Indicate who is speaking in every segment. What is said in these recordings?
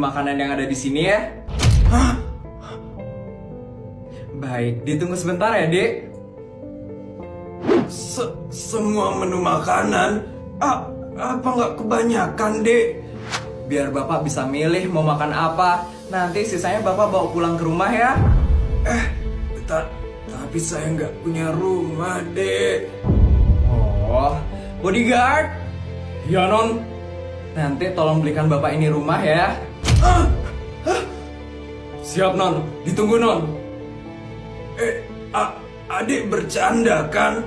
Speaker 1: makanan yang ada di sini ya.
Speaker 2: Hah?
Speaker 1: Baik, ditunggu sebentar ya, Dek.
Speaker 2: Semua menu makanan? Apa nggak kebanyakan, Dek?
Speaker 1: Biar Bapak bisa milih mau makan apa. Nanti sisanya Bapak bawa pulang ke rumah ya.
Speaker 2: Tapi saya nggak punya rumah, Dek.
Speaker 1: Oh, bodyguard.
Speaker 2: Ya, Non.
Speaker 1: Nanti tolong belikan Bapak ini rumah ya.
Speaker 2: Siap, Non. Ditunggu, Non. Adik bercanda kan?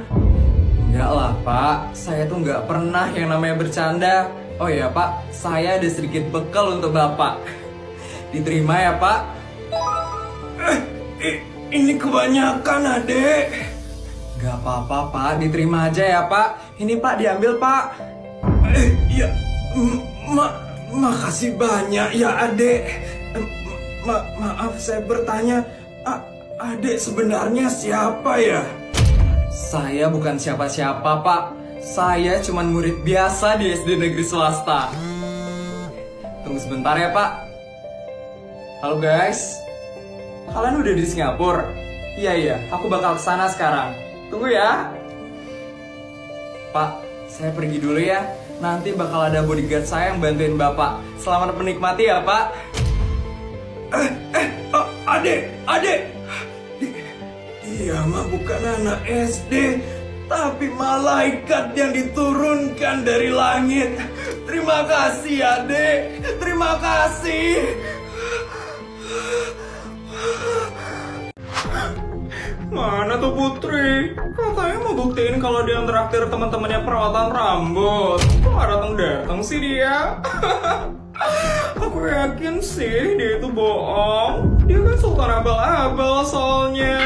Speaker 1: Enggak lah, Pak. Saya tuh nggak pernah yang namanya bercanda. Oh ya, Pak. Saya ada sedikit bekal untuk Bapak. Diterima ya, Pak.
Speaker 2: Ini kebanyakan, Adik.
Speaker 1: Gak apa-apa, Pak. Diterima aja ya, Pak. Ini, Pak, diambil, Pak.
Speaker 2: Ya, makasih banyak ya, Adik. Maaf saya bertanya, Adik sebenarnya siapa ya?
Speaker 1: Saya bukan siapa-siapa, Pak. Saya cuman murid biasa di SD negeri swasta. Tunggu sebentar ya, Pak. Halo, guys. Kalian udah di Singapura? Iya, aku bakal kesana sekarang. Tunggu ya. Pak, saya pergi dulu ya. Nanti bakal ada bodyguard saya yang bantuin Bapak. Selamat menikmati ya, Pak.
Speaker 2: Adik. Dia mah bukan anak SD, tapi malaikat yang diturunkan dari langit. Terima kasih, Adik. Terima kasih.
Speaker 1: Mana tuh Putri? Katanya mau buktiin kalau dia traktir teman-temannya perawatan rambut. Kok gak datang-datang sih dia? Aku yakin sih dia itu bohong. Dia kan sultan abal-abal soalnya.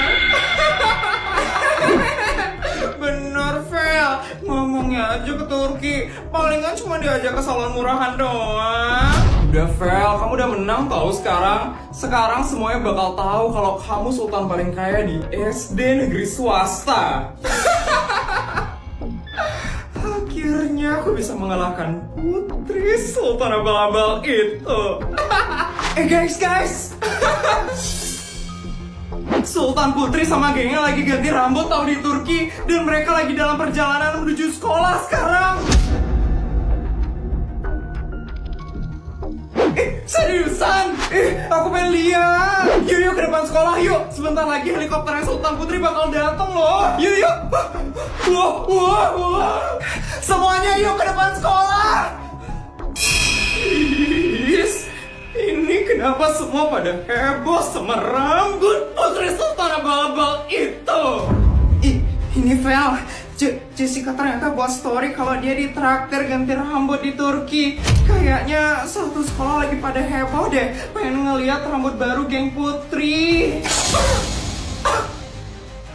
Speaker 1: Bener, Fel. Ngomongnya aja ke Turki. Palingan cuma diajak ke salon murahan doang. Udah, Fel, kamu udah menang tahu sekarang. Sekarang semuanya bakal tahu kalau kamu sultan paling kaya di SD negeri swasta. Akhirnya aku bisa mengalahkan Putri Sultan abal-abal itu. Guys. Sultan Putri sama gengnya lagi ganti rambut tahu di Turki. Dan mereka lagi dalam perjalanan menuju sekolah sekarang. Seriusan? Aku pengen lihat. Yuk ke depan sekolah yuk. Sebentar lagi helikopternya Sultan Putri bakal datang loh. Yuk. Wah. Semuanya yuk ke depan sekolah. Yes. Ini kenapa semua pada heboh sama rambut Putri Sultan abal-abal itu? Ini Vel. Jessica ternyata buat story kalau dia ditraktir ganti rambut di Turki. Kayaknya satu sekolah lagi pada heboh deh, pengen ngeliat rambut baru geng Putri.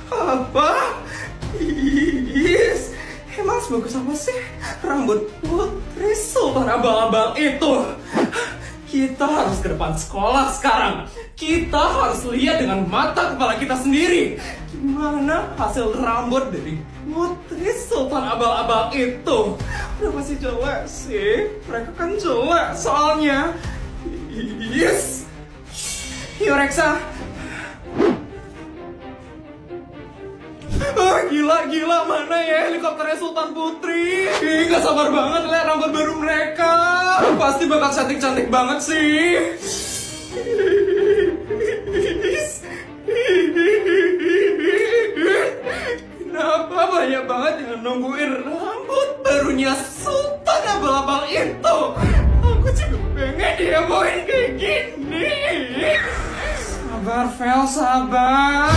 Speaker 1: Apa? Yes. Emang sebagus apa sih rambut Putri Sultan abal-abal itu? Kita harus ke depan sekolah sekarang. Kita harus lihat dengan mata kepala kita sendiri gimana hasil rambut dari Putri Sultan abal-abal itu. Udah pasti jelek sih. Mereka kan jelek soalnya. Yes. Yuk Reksa. Gila, mana ya helikopternya Sultan Putri? Gak sabar banget lihat rambut baru mereka. Pasti bakal cantik-cantik banget sih. Kenapa banyak banget yang nungguin rambut barunya Sultan abal-abal itu? Aku juga pengen dihebohin kayak gini. Sabar, Vel, sabar.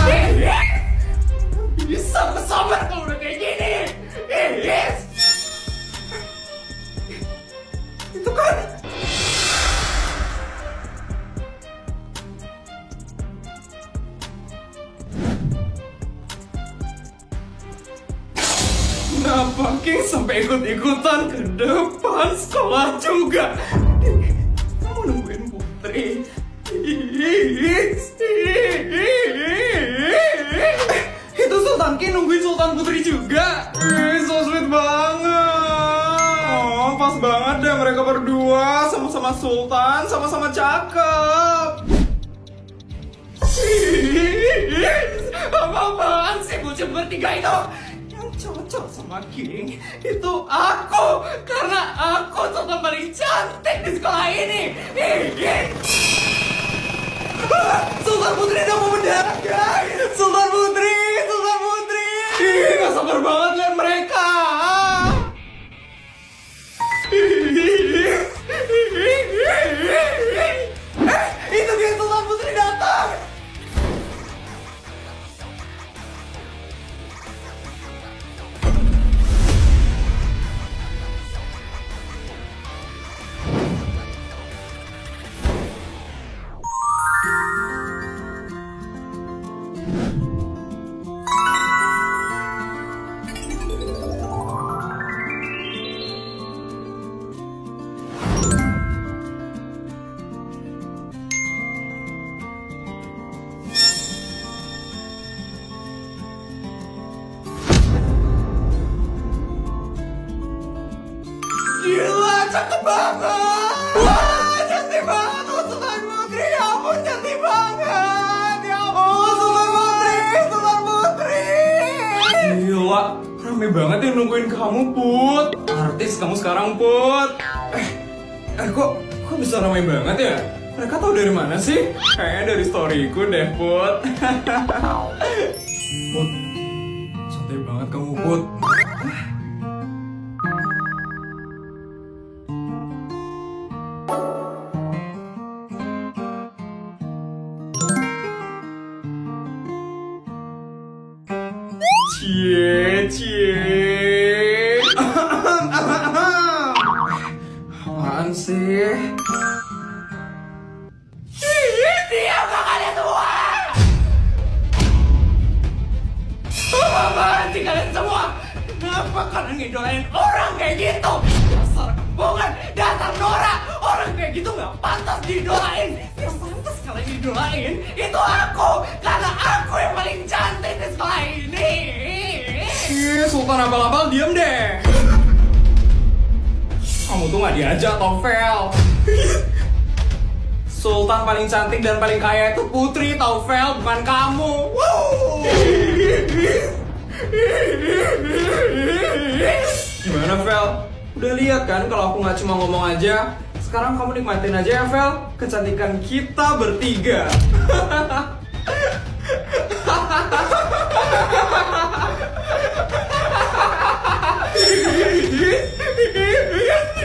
Speaker 1: Bisa bersabar kalau udah kayak gini. Yes. Itu kan kenapa King sampai ikut-ikutan ke depan sekolah juga? Kamu nungguin Putri. Itu Sultan King nungguin Sultan Putri juga. So sweet banget. Oh,
Speaker 2: pas banget deh mereka berdua, sama-sama sultan, sama-sama cakep.
Speaker 1: Apa-apaan sih bocah bertiga itu? Yang cocok sama King itu aku, karena aku sultan paling cantik di sekolah ini. Sultan Putri udah mau mendarat, guys. Sultan Putri. Gak sabar banget lihat mereka. Itu dia, Sultan Putri datang. Gila, cakep banget. Wah, cantik banget. Oh, Sultan Putri, ya ampun, cantik banget. Ya ampun, Sultan Putri.
Speaker 2: Gila, rame banget yang nungguin kamu, Put. Artis kamu sekarang, Put. Kok bisa ramai banget ya? Mereka tahu dari mana sih? Kayaknya dari storyku deh, Put. Put, santai banget kamu, Put. Cie. Apaan sih?
Speaker 1: Diam gak kalian semua? Apaan sih kalian semua? Kenapa kalian ngidolain orang kayak gitu? Dasar bukan, dasar norak. Orang kayak gitu gak pantas didolain. Yang pantas kalian didolain itu aku, karena aku yang paling cantik di sekolah ini.
Speaker 2: Sultan abal-abal diam deh. Kamu tuh gak diajak, Taufel. Sultan paling cantik dan paling kaya itu Putri, Taufel, bukan kamu. Gimana, Vel? Udah lihat kan kalau aku nggak cuma ngomong aja. Sekarang kamu nikmatin aja ya, Vel, kecantikan kita bertiga.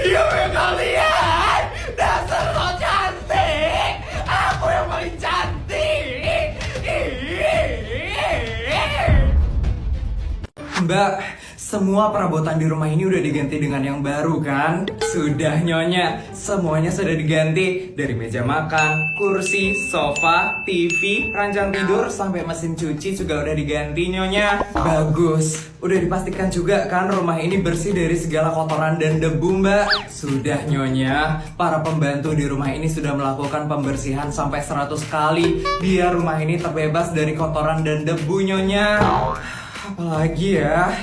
Speaker 1: Diam ya kalian. Dasar so cantik. Aku yang paling cantik.
Speaker 2: Mbak, semua perabotan di rumah ini udah diganti dengan yang baru kan? Sudah, Nyonya. Semuanya sudah diganti. Dari meja makan, kursi, sofa, TV, ranjang tidur, sampai mesin cuci juga udah diganti, Nyonya. Bagus. Udah dipastikan juga kan rumah ini bersih dari segala kotoran dan debu, Mbak? Sudah, Nyonya. Para pembantu di rumah ini sudah melakukan pembersihan sampai 100 kali. Biar rumah ini terbebas dari kotoran dan debu, Nyonya. Apalagi ya?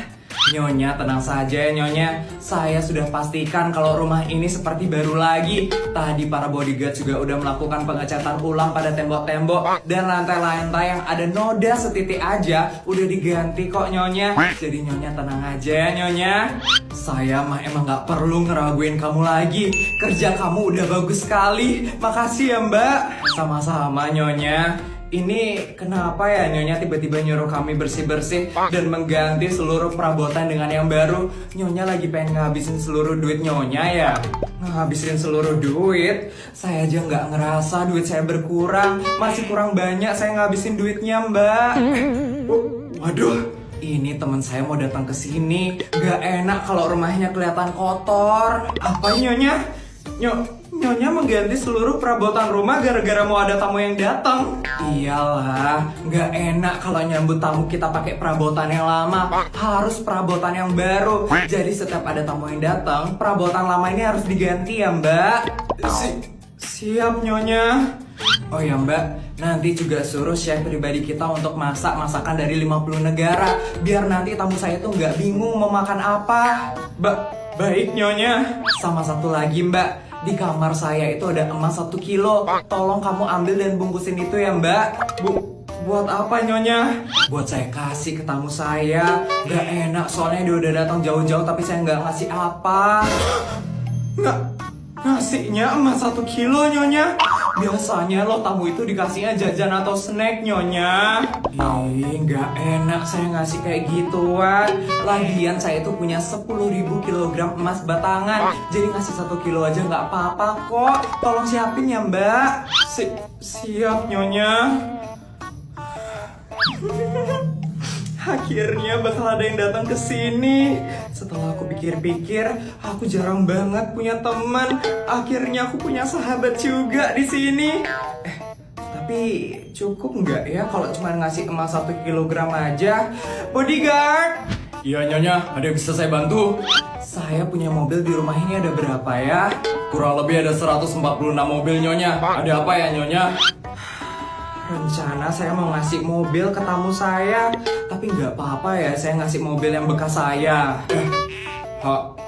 Speaker 2: Nyonya tenang saja ya, Nyonya. Saya sudah pastikan kalau rumah ini seperti baru lagi. Tadi para bodyguard juga udah melakukan pengecatan ulang pada tembok-tembok. Dan lantai-lantai yang ada noda setitik aja udah diganti kok, Nyonya. Jadi Nyonya tenang aja ya, Nyonya. Saya mah emang gak perlu ngeraguin kamu lagi. Kerja kamu udah bagus sekali. Makasih ya, Mbak. Sama-sama, Nyonya. Ini kenapa ya Nyonya tiba-tiba nyuruh kami bersih-bersih dan mengganti seluruh perabotan dengan yang baru? Nyonya lagi pengen ngabisin seluruh duit Nyonya ya? Ngabisin seluruh duit? Saya aja nggak ngerasa duit saya berkurang. Masih kurang banyak saya ngabisin duitnya, Mbak. Waduh, ini teman saya mau datang ke sini. Gak enak kalau rumahnya kelihatan kotor. Apa Nyonya? Nyonya mengganti seluruh perabotan rumah gara-gara mau ada tamu yang datang. Iyalah, nggak enak kalau nyambut tamu kita pakai perabotan yang lama. Harus perabotan yang baru. Jadi setiap ada tamu yang datang, perabotan lama ini harus diganti ya, Mbak. Siap, Nyonya. Oh ya, Mbak, nanti juga suruh chef pribadi kita untuk masak masakan dari 50 negara. Biar nanti tamu saya tuh nggak bingung mau makan apa. Baik Nyonya. Sama satu lagi Mbak, di kamar saya itu ada emas 1 kilo. Tolong kamu ambil dan bungkusin itu ya Mbak. Buat apa Nyonya? Buat saya kasih ke tamu saya. Gak enak soalnya dia udah datang jauh-jauh tapi saya nggak ngasih apa. Ngasihnya emas 1 kilo Nyonya. Biasanya lo tamu itu dikasihnya jajan atau snack Nyonya. Ih, nggak enak saya ngasih kayak gituan. Lagian saya itu punya 10.000 kilogram emas batangan. Jadi ngasih 1 kilo aja nggak apa-apa kok. Tolong siapin ya Mbak. Siap Nyonya. Akhirnya bakal ada yang datang ke sini. Setelah aku pikir-pikir, aku jarang banget punya teman. Akhirnya aku punya sahabat juga di sini. Tapi cukup nggak ya kalau cuma ngasih emas 1 kilogram aja? Bodyguard! Iya Nyonya, ada yang bisa saya bantu? Saya punya mobil di rumah ini ada berapa ya? Kurang lebih ada 146 mobil Nyonya. Ada apa ya Nyonya? Rencana saya mau ngasih mobil ke tamu saya, tapi nggak apa-apa ya saya ngasih mobil yang bekas saya.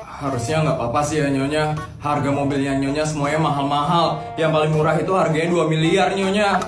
Speaker 2: Harusnya nggak apa-apa sih ya Nyonya. Harga mobilnya Nyonya semuanya mahal-mahal. Yang paling murah itu harganya 2 miliar Nyonya.